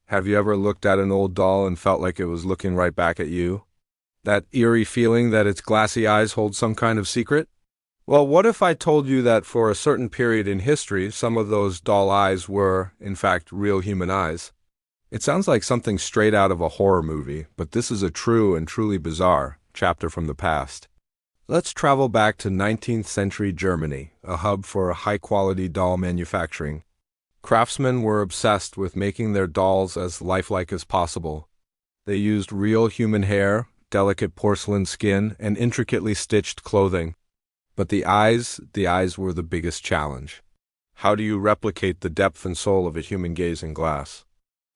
Have you ever looked at an old doll and felt like it was looking right back at you? That eerie feeling that its glassy eyes hold some kind of secret? Well, what if I told you that for a certain period in history, some of those doll eyes were, in fact, real human eyes? It sounds like something straight out of a horror movie, but this is a true and truly bizarre chapter from the past. Let's travel back to 19th century Germany, a hub for high-quality doll manufacturing. Craftsmen were obsessed with making their dolls as lifelike as possible. They used real human hair, delicate porcelain skin, and intricately stitched clothing. But the eyes were the biggest challenge. How do you replicate the depth and soul of a human gaze in glass?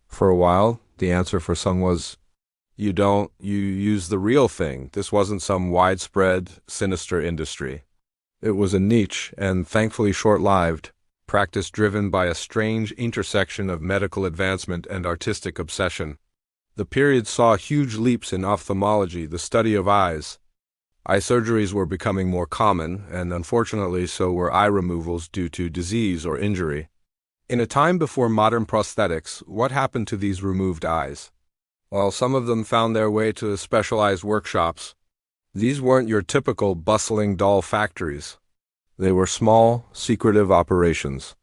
For a while, the answer for some was, you use the real thing. This wasn't some widespread, sinister industry. It was a niche, and thankfully short-lived, practice driven by a strange intersection of medical advancement and artistic obsession. The period saw huge leaps in ophthalmology, the study of eyes. Eye surgeries were becoming more common, and unfortunately so were eye removals due to disease or injury. In a time before modern prosthetics, what happened to these removed eyes? Well, some of them found their way to specialized workshops. These weren't your typical bustling doll factories. They were small, secretive operations.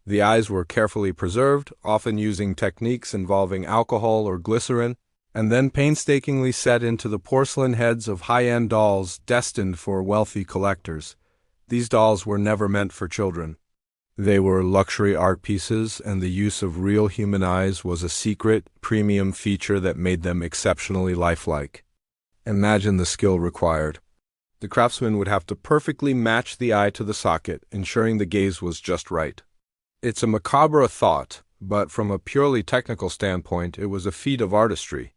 The eyes were carefully preserved, often using techniques involving alcohol or glycerin, and then painstakingly set into the porcelain heads of high-end dolls destined for wealthy collectors. These dolls were never meant for children. They were luxury art pieces, and the use of real human eyes was a secret, premium feature that made them exceptionally lifelike. Imagine the skill required. The craftsman would have to perfectly match the eye to the socket, ensuring the gaze was just right. It's a macabre thought, but from a purely technical standpoint, it was a feat of artistry.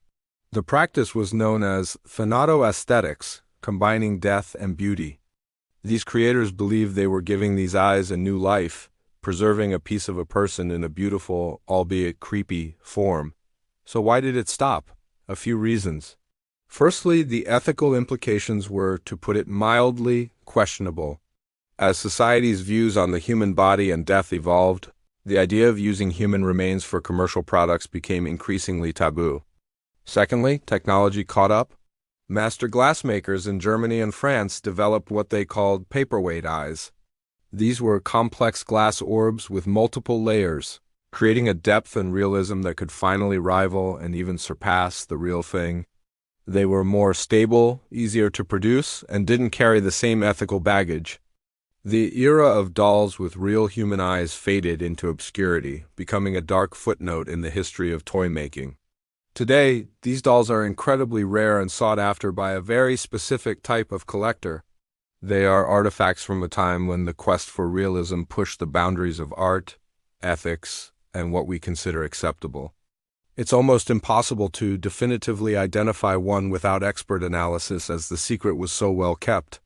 The practice was known as thanatoaesthetics, combining death and beauty. These creators believed they were giving these eyes a new life, preserving a piece of a person in a beautiful, albeit creepy, form. So why did it stop? A few reasons. Firstly, the ethical implications were, to put it mildly, questionable. As society's views on the human body and death evolved, the idea of using human remains for commercial products became increasingly taboo. Secondly, technology caught up. Master glassmakers in Germany and France developed what they called paperweight eyes. These were complex glass orbs with multiple layers, creating a depth and realism that could finally rival and even surpass the real thing. They were more stable, easier to produce, and didn't carry the same ethical baggage. The era of dolls with real human eyes faded into obscurity, becoming a dark footnote in the history of toy making. Today, these dolls are incredibly rare and sought after by a very specific type of collector. They are artifacts from a time when the quest for realism pushed the boundaries of art, ethics, and what we consider acceptable. It's almost impossible to definitively identify one without expert analysis, as the secret was so well kept.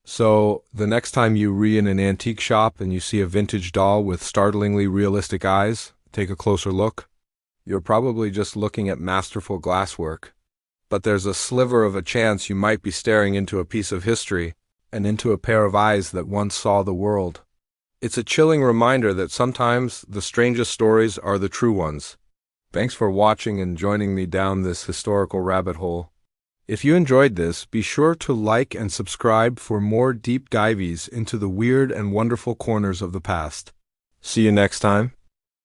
So, the next time you're in an antique shop and you see a vintage doll with startlingly realistic eyes, take a closer look. You're probably just looking at masterful glasswork. But there's a sliver of a chance you might be staring into a piece of history and into a pair of eyes that once saw the world. It's a chilling reminder that sometimes the strangest stories are the true ones. Thanks for watching and joining me down this historical rabbit hole. If you enjoyed this, be sure to like and subscribe for more deep dives into the weird and wonderful corners of the past. See you next time.